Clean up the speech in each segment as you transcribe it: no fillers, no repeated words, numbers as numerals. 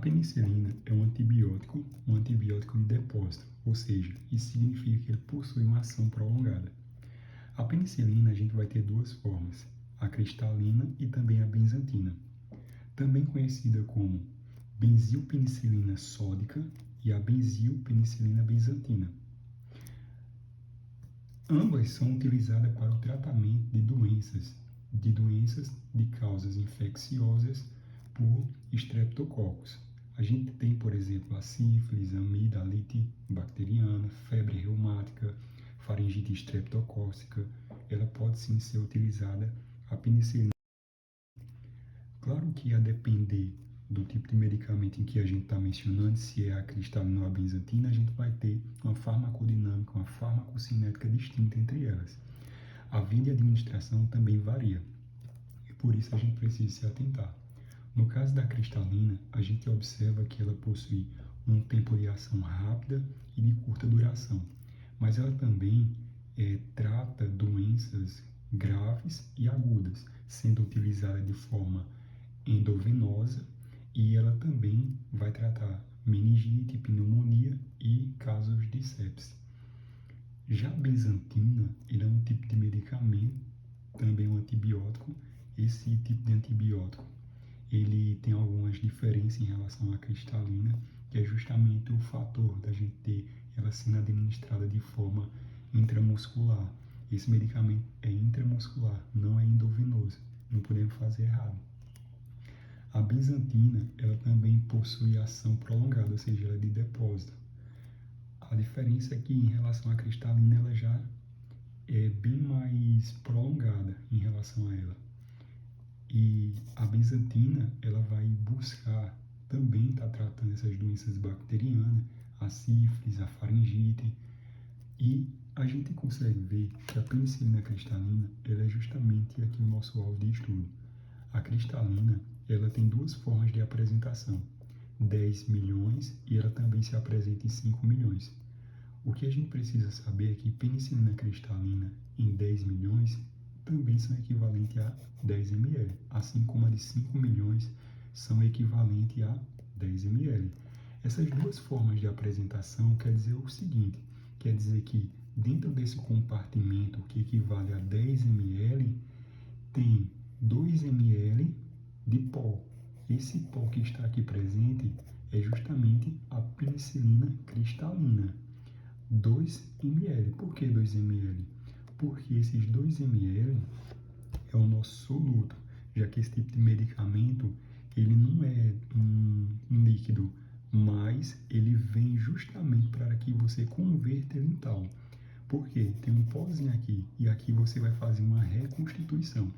penicilina é um antibiótico de depósito, ou seja, isso significa que ele possui uma ação prolongada. A penicilina a gente vai ter duas formas, a cristalina e também a benzantina, também conhecida como benzilpenicilina sódica e a benzilpenicilina benzantina. Ambas são utilizadas para o tratamento de doenças de causas infecciosas por estreptococcus. A gente tem, por exemplo, a sífilis, a amidalite bacteriana, febre reumática, faringite estreptocócica. Ela pode sim ser utilizada a penicilina. Claro que a depender do tipo de medicamento em que a gente está mencionando, se é a cristalina ou a benzantina, a gente vai ter uma farmacodinâmica, uma farmacocinética distinta entre elas. A via de administração também varia, e por isso a gente precisa se atentar. No caso da cristalina, a gente observa que ela possui um tempo de ação rápida e de curta duração, mas ela também trata doenças graves e agudas, sendo utilizada de forma endovenosa, e ela também vai tratar meningite, pneumonia e casos de sepse. Já a benzantina, ele é um tipo de medicamento, também um antibiótico. Esse tipo de antibiótico, ele tem algumas diferenças em relação à cristalina, que é justamente o fator da gente ter ela sendo administrada de forma intramuscular. Esse medicamento é intramuscular, não é endovenoso. Não podemos fazer errado. A benzantina, ela também possui ação prolongada, ou seja, ela é de depósito. A diferença é que em relação à cristalina, ela já é bem mais prolongada em relação a ela. E a benzantina, ela vai buscar também estar tratando essas doenças bacterianas, a sífilis, a faringite. E a gente consegue ver que a penicilina cristalina, ela é justamente aqui o nosso alvo de estudo. A cristalina, ela tem duas formas de apresentação, 10 milhões e ela também se apresenta em 5 milhões. O que a gente precisa saber é que penicilina cristalina em 10 milhões também são equivalentes a 10 ml, assim como a de 5 milhões são equivalentes a 10 ml. Essas duas formas de apresentação quer dizer o seguinte, quer dizer que dentro desse compartimento que equivale a 10 ml, tem 2 ml de pó. Esse pó que está aqui presente é justamente a penicilina cristalina. 2 ml. Por que 2 ml? Porque esses 2 ml é o nosso soluto, já que esse tipo de medicamento ele não é um líquido, mas ele vem justamente para que você converta ele em tal. Porque tem um pozinho aqui e aqui você vai fazer uma reconstituição.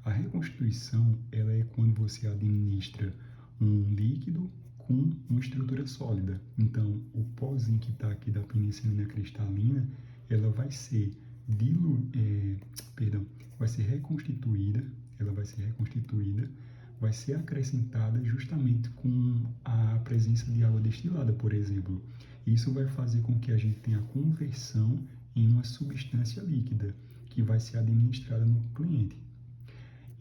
A reconstituição ela é quando você administra um líquido com uma estrutura sólida. Então, o pozinho que está aqui da penicilina cristalina, ela vai ser vai ser reconstituída, vai ser acrescentada justamente com a presença de água destilada, por exemplo. Isso vai fazer com que a gente tenha a conversão em uma substância líquida, que vai ser administrada no cliente.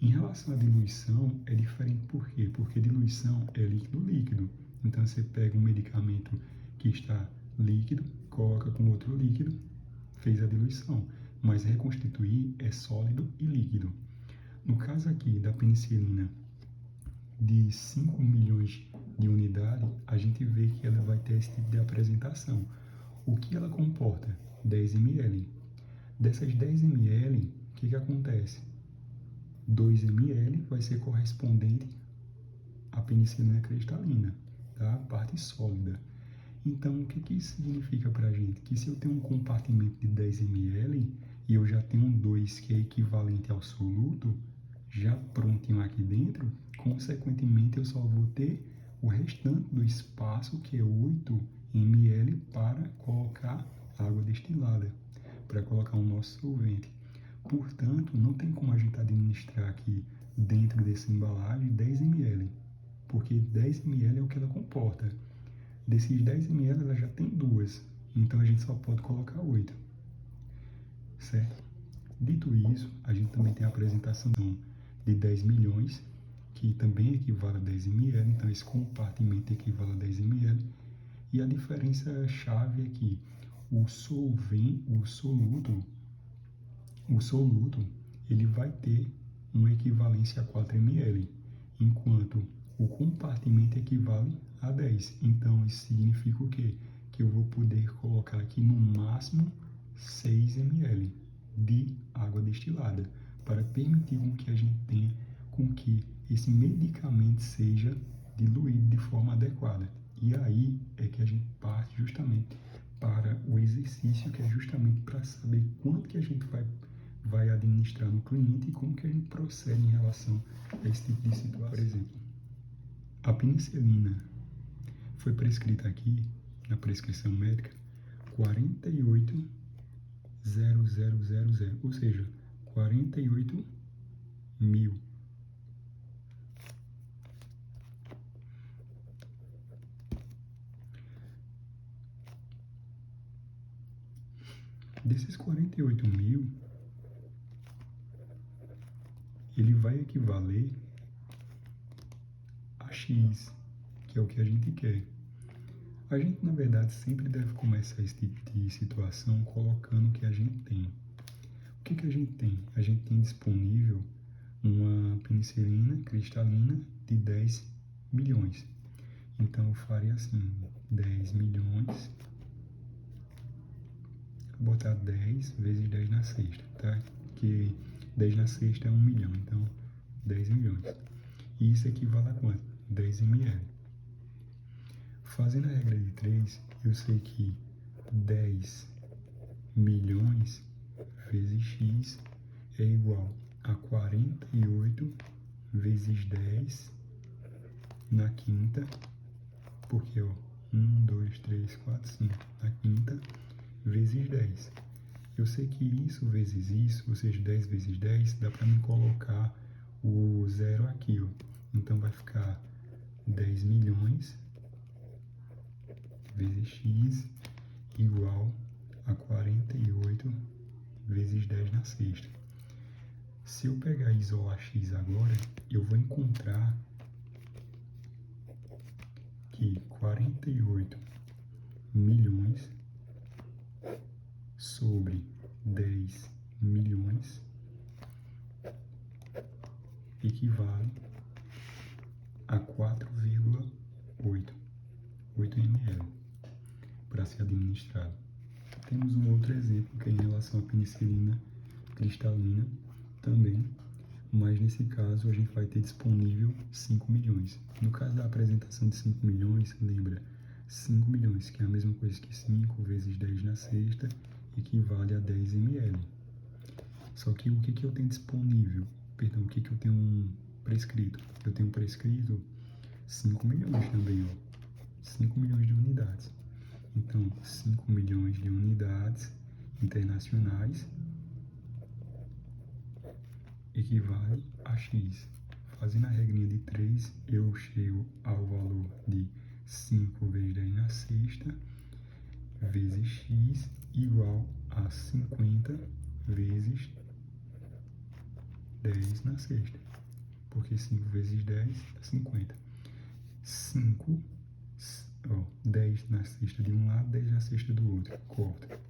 Em relação à diluição, é diferente por quê? Porque diluição é líquido-líquido. Então, você pega um medicamento que está líquido, coloca com outro líquido, fez a diluição. Mas reconstituir é sólido e líquido. No caso aqui da penicilina de 5 milhões de unidades, a gente vê que ela vai ter esse tipo de apresentação. O que ela comporta? 10 ml. Dessas 10 ml, o que acontece? 2 ml vai ser correspondente à penicilina cristalina, tá? A parte sólida. Então, o que isso significa para a gente? Que se eu tenho um compartimento de 10 ml e eu já tenho 2 que é equivalente ao soluto, já prontinho aqui dentro, consequentemente eu só vou ter o restante do espaço, que é 8 ml, para colocar água destilada, para colocar o nosso solvente. Portanto, não tem como a gente administrar aqui dentro dessa embalagem 10 ml, porque 10 ml é o que ela comporta. Desses 10 ml, ela já tem 2, então a gente só pode colocar 8, certo? Dito isso, a gente também tem a apresentação de 10 milhões, que também equivale a 10 ml, então esse compartimento equivale a 10 ml. E a diferença chave é que o soluto, ele vai ter uma equivalência a 4 ml, enquanto o compartimento equivale a 10. Então, isso significa o quê? Que eu vou poder colocar aqui no máximo 6 ml de água destilada, para permitir que a gente tenha com que esse medicamento seja diluído de forma adequada. E aí é que a gente parte justamente para o exercício, que é justamente para saber quanto que a gente vai administrar no cliente e como que a gente procede em relação a esse tipo de situação. Por exemplo, a penicilina foi prescrita aqui, na prescrição médica, 48.0000, ou seja, 48 mil. Desses 48 mil, ele vai equivaler a X, que é o que a gente quer. A gente, na verdade, sempre deve começar esse tipo de situação colocando o que a gente tem. O que a gente tem? A gente tem disponível uma penicilina cristalina de 10 milhões. Então, eu faria assim, 10 milhões, vou botar 10 vezes 10 na sexta, tá? Que 10 na sexta é 1 milhão, então 10 milhões. E isso equivale a quanto? 10 ml. Fazendo a regra de 3, eu sei que 10 milhões vezes x é igual a 48 vezes 10 na quinta, porque, ó, 1, 2, 3, 4, 5, na quinta, vezes 10. Eu sei que isso vezes isso, ou seja, 10 vezes 10, dá para me colocar o zero aqui, ó. Então, vai ficar 10 milhões vezes x igual a 48 vezes 10 na sexta. Se eu pegar e isolar x agora, eu vou encontrar que 48 milhões sobre 10 milhões equivale a 4,8 ml para ser administrado. Temos um outro exemplo que é em relação à penicilina cristalina também, mas nesse caso a gente vai ter disponível 5 milhões. No caso da apresentação de 5 milhões, lembra, 5 milhões, que é a mesma coisa que 5 vezes 10 na sexta, equivale a 10 ml. Só que o que eu tenho disponível? Perdão, o que eu tenho prescrito? Eu tenho prescrito 5 milhões também, ó. 5 milhões de unidades. Então, 5 milhões de unidades internacionais equivale a X. Fazendo a regrinha de 3, eu chego ao valor de 5 vezes 10 na sexta, vezes X, igual a 50 vezes 10 na sexta. Porque 5 vezes 10 é 50. 10 na sexta de um lado, 10 na sexta do outro. Corta.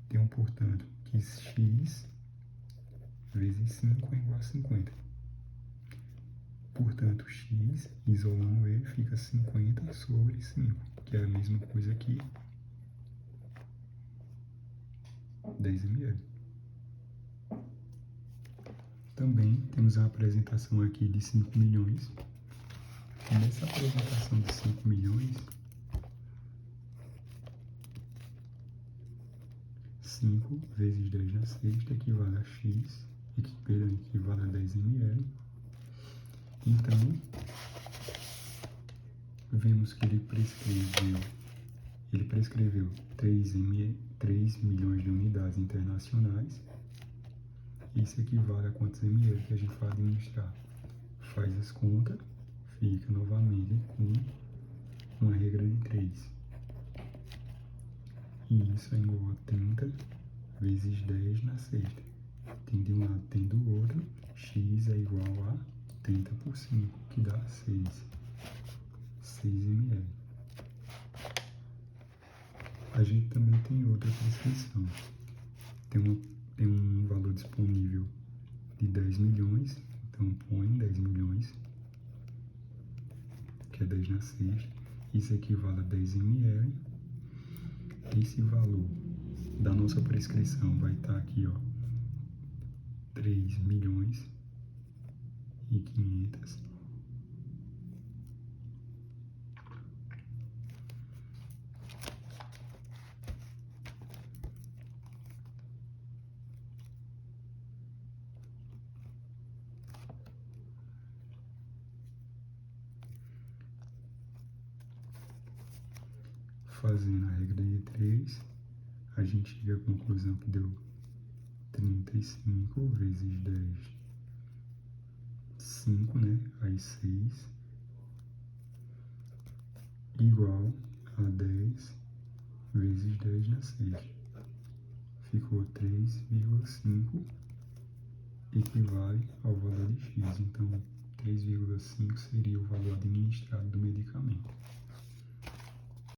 Tenho, portanto, que X vezes 5 é igual a 50. Portanto, x, isolando ele, fica 50 sobre 5, que é a mesma coisa que 10 ml. Também temos a apresentação aqui de 5 milhões. Nessa apresentação de 5 milhões, 5 vezes 10 na sexta equivale a x, equivale a 10 ml. Então, vemos que ele prescreveu 3 milhões de unidades internacionais. Isso equivale a quantos ml que a gente vai administrar? Faz as contas, fica novamente com uma regra de 3. E isso é igual a 30 vezes 10 na sexta. Tem de um lado, tem do outro, x é igual a 70 por 5, que dá 6 ml. A gente também tem outra prescrição. Tem um valor disponível de 10 milhões, então põe 10 milhões, que é 10 na sexta. Isso equivale a 10 ml. Esse valor da nossa prescrição vai estar aqui, ó, 3 milhões e 500. Fazendo a regra de 3, a gente chega à conclusão que deu 35 vezes 10, 5, né? Aí 6, igual a 10 vezes 10 na sexta. Ficou 3,5, equivale ao valor de X. Então, 3,5 seria o valor administrado do medicamento.